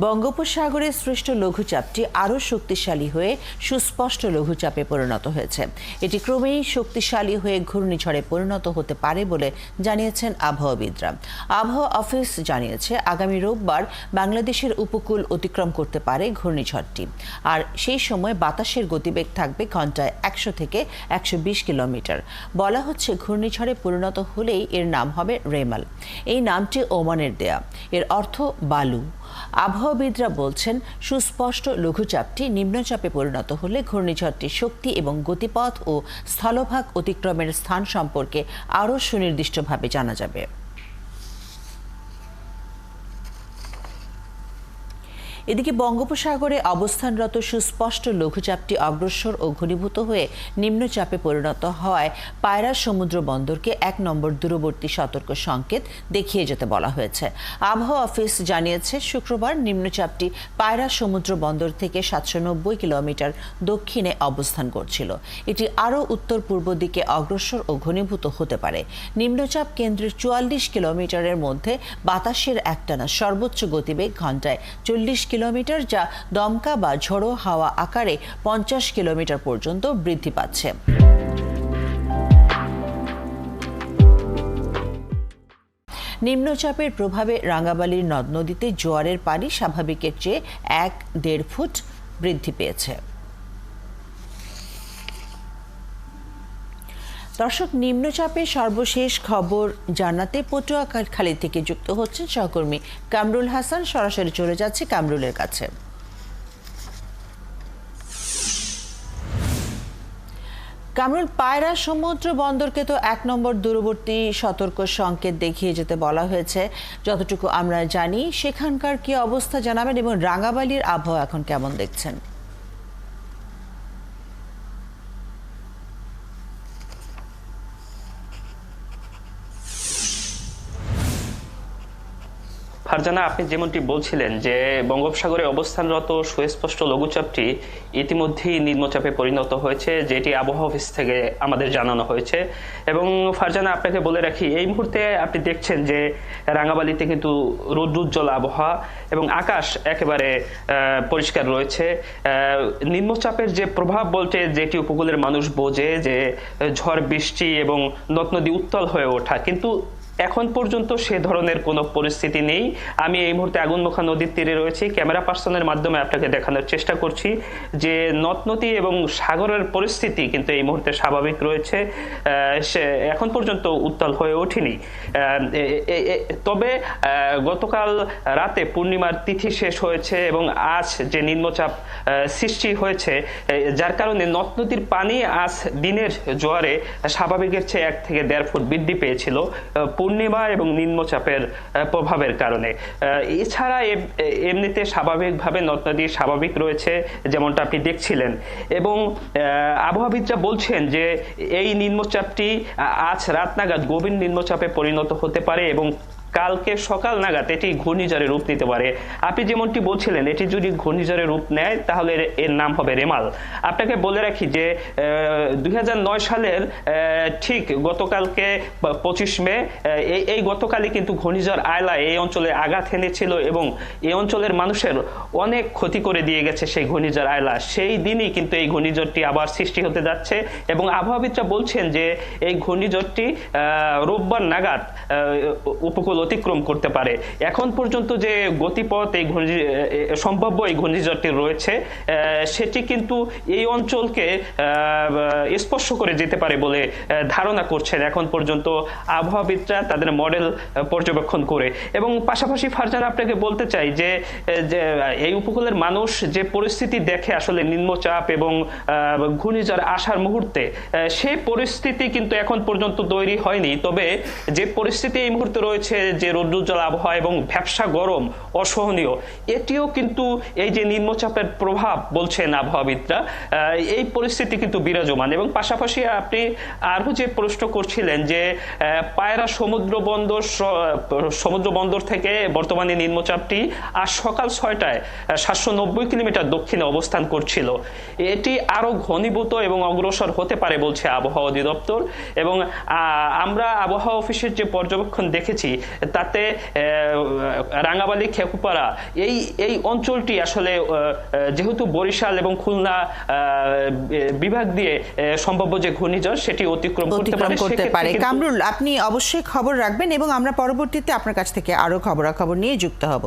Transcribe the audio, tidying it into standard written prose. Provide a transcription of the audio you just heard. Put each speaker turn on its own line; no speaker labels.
বঙ্গোপসাগরে সৃষ্ট লঘুচাপটি আরও শক্তিশালী হয়ে সুস্পষ্ট লঘুচাপে পরিণত হয়েছে। এটি ক্রমেই শক্তিশালী হয়ে ঘূর্ণিঝড়ে পরিণত হতে পারে বলে জানিয়েছেন আবহাওয়াবিদরা। আবহাওয়া অফিস জানিয়েছে, আগামী রোববার বাংলাদেশের উপকূল অতিক্রম করতে পারে ঘূর্ণিঝড়টি। আর সেই সময় বাতাসের গতিবেগ থাকবে ঘন্টায় ১০০ থেকে ১২০ কিলোমিটার। বলা হচ্ছে, ঘূর্ণিঝড়ে পরিণত হলেই এর নাম হবে রেমাল। এই নামটি ওমানের দেয়া। এর অর্থ বালু। আবহাওয়াবিদরা বলছেন, সুস্পষ্ট লঘুচাপটি নিম্নচাপে পরিণত হলে ঘূর্ণিঝড়টির শক্তি এবং গতিপথ ও স্থলভাগ অতিক্রমের স্থান সম্পর্কে আরও সুনির্দিষ্টভাবে জানা যাবে। এদিকে বঙ্গোপসাগরে অবস্থানরত সুস্পষ্ট লঘুচাপটি অগ্রসর ও ঘনীভূত হয়ে নিম্নচাপে পরিণত হওয়ায় পায়রা সমুদ্র বন্দরকে ১ নম্বর দূরবর্তী সতর্ক সংকেত দেখিয়ে যেতে বলা হয়েছে। আবহাওয়া অফিস জানিয়েছে, শুক্রবার নিম্নচাপটি পায়রা সমুদ্র বন্দর থেকে ৭৯০ কিলোমিটার দক্ষিণে অবস্থান করছিল। এটি আরও উত্তর পূর্ব দিকে অগ্রসর ও ঘনীভূত হতে পারে। নিম্নচাপ কেন্দ্রের ৪৪ কিলোমিটারের মধ্যে বাতাসের একটানা সর্বোচ্চ গতিবেগ ঘন্টায় ৪০ কিলোমিটার, যা দমকা বা ঝোড়ো হাওয়া আকারে ৫০ কিলোমিটার পর্যন্ত বৃদ্ধি পাচ্ছে। নিম্নচাপের প্রভাবে রাঙ্গাবালির নদ নদীতে জোয়ারের পানি স্বাভাবিকের চেয়ে ১-১.৫ ফুট বৃদ্ধি পেয়েছে। দর্শক, নিম্নচাপের সর্বশেষ খবর জানাতে পটুয়াখালী থেকে যুক্ত হচ্ছেন সহকর্মী কামরুল হাসান। সরাসরি চলে যাচ্ছে কামরুলের কাছে। কামরুল, পায়রা সমুদ্র বন্দরকে তো ১ নম্বর দূরবর্তী সতর্ক সংকেত দেখিয়ে যেতে বলা হয়েছে। যতটুকু আমরা জানি, সেখানকার কি অবস্থা জানাবেন এবং রাঙ্গাবালির আবহাওয়া এখন কেমন দেখছেন?
ফারজানা, আপনি যেমনটি বলছিলেন যে বঙ্গোপসাগরে অবস্থানরত সুস্পষ্ট লঘুচাপটি ইতিমধ্যেই নিম্নচাপে পরিণত হয়েছে, যেটি আবহাওয়া অফিস থেকে আমাদের জানানো হয়েছে। এবং ফারজানা, আপনাকে বলে রাখি, এই মুহূর্তে আপনি দেখছেন যে রাঙ্গাবালিতে কিন্তু রৌদ্রোজ্জ্বল আবহাওয়া এবং আকাশ একেবারে পরিষ্কার রয়েছে। নিম্নচাপের যে প্রভাব বলতে যেটি উপকূলের মানুষ বোঝে, যে ঝড় বৃষ্টি এবং নদ নদী উত্তাল হয়ে ওঠা, কিন্তু এখন পর্যন্ত সে ধরনের কোনো পরিস্থিতি নেই। আমি এই মুহূর্তে আগুনমুখা নদীর তীরে রয়েছি। ক্যামেরা পার্সনের মাধ্যমে আপনাকে দেখানোর চেষ্টা করছি যে নদ নদী এবং সাগরের পরিস্থিতি কিন্তু এই মুহূর্তে স্বাভাবিক রয়েছে। সে এখন পর্যন্ত উত্তাল হয়ে ওঠেনি। তবে গতকাল রাতে পূর্ণিমার তিথি শেষ হয়েছে এবং আজ যে নিম্নচাপ সৃষ্টি হয়েছে, যার কারণে নদ নদীর পানি আজ দিনের জোয়ারে স্বাভাবিকের চেয়ে ১ থেকে ১.৫ ফুট বৃদ্ধি পেয়েছিল পূর্ণিমা এবং নিম্নচাপের প্রভাবের কারণে। এছাড়া এমনিতে স্বাভাবিকভাবে নদ নদী স্বাভাবিক রয়েছে, যেমনটা আপনি দেখছিলেন। এবং আবহাওয়াবিদরা বলছেন যে এই নিম্নচাপটি আজ রাত নাগাদ গভীর নিম্নচাপে পরিণত হতে পারে এবং কালকে সকাল নাগাদ এটি ঘূর্ণিঝড়ে রূপ নিতে পারে। আপনি যেমনটি বলছিলেন, এটি যদি ঘূর্ণিঝড়ে রূপ নেয় তাহলে এর নাম হবে রেমাল। আপনাকে বলে রাখি যে ২০০৯ সালের ঠিক গতকালকে ২৫ মে এই গতকালই কিন্তু ঘূর্ণিঝড় আয়লা এই অঞ্চলে আঘাত এনেছিল এবং এই অঞ্চলের মানুষের অনেক ক্ষতি করে দিয়ে গেছে সেই ঘূর্ণিঝড় আয়লা। সেই দিনই কিন্তু এই ঘূর্ণিঝড়টি আবার সৃষ্টি হতে যাচ্ছে এবং আবহাওয়াবিদরা বলছেন যে এই ঘূর্ণিঝড়টি রোববার নাগাদ উপকূল অতিক্রম করতে পারে। এখন পর্যন্ত যে গতিপথ এই সম্ভাব্য এই ঘূর্ণিঝড়টির রয়েছে, সেটি কিন্তু এই অঞ্চলকে স্পর্শ করে যেতে পারে বলে ধারণা করছেন এখন পর্যন্ত আবহাওয়াবিদরা তাদের মডেল পর্যবেক্ষণ করে। এবং পাশাপাশি ফারজানা, আপনাকে বলতে চাই যে এই উপকূলের মানুষ যে পরিস্থিতি দেখে আসলে নিম্নচাপ এবং ঘূর্ণিঝড় আসার মুহূর্তে, সেই পরিস্থিতি কিন্তু এখন পর্যন্ত তৈরি হয়নি। তবে যে পরিস্থিতি এই মুহূর্তে রয়েছে, যে রৌদ্রোজ্জ্বল আবহাওয়া এবং ভ্যাপসা গরম অসহনীয়, এটিও কিন্তু এই যে নিম্নচাপের প্রভাব বলছেন আবহাওয়াবিদরা, এই পরিস্থিতি কিন্তু বিরাজমান। এবং পাশাপাশি আপনি আরও যে প্রশ্ন করছিলেন যে পায়রা সমুদ্র বন্দর থেকে বর্তমানে নিম্নচাপটি আজ সকাল ৬টায় ৭৯০ কিলোমিটার দক্ষিণে অবস্থান করছিল। এটি আরও ঘনীভূত এবং অগ্রসর হতে পারে বলছে আবহাওয়া অধিদপ্তর। এবং আমরা আবহাওয়া অফিসের যে পর্যবেক্ষণ দেখেছি, তাতে রাঙ্গাবালী শেখুপাড়া এই অঞ্চলটি আসলে যেহেতু বরিশাল এবং খুলনা বিভাগ দিয়ে সম্ভাব্য যে ঘূর্ণিঝড় সেটি অতিক্রম করতে পারে।
কামরুল, আপনি অবশ্যই খবর রাখবেন এবং আমরা পরবর্তীতে আপনার কাছ থেকে আরো খবরাখবর নিয়ে যুক্ত হব।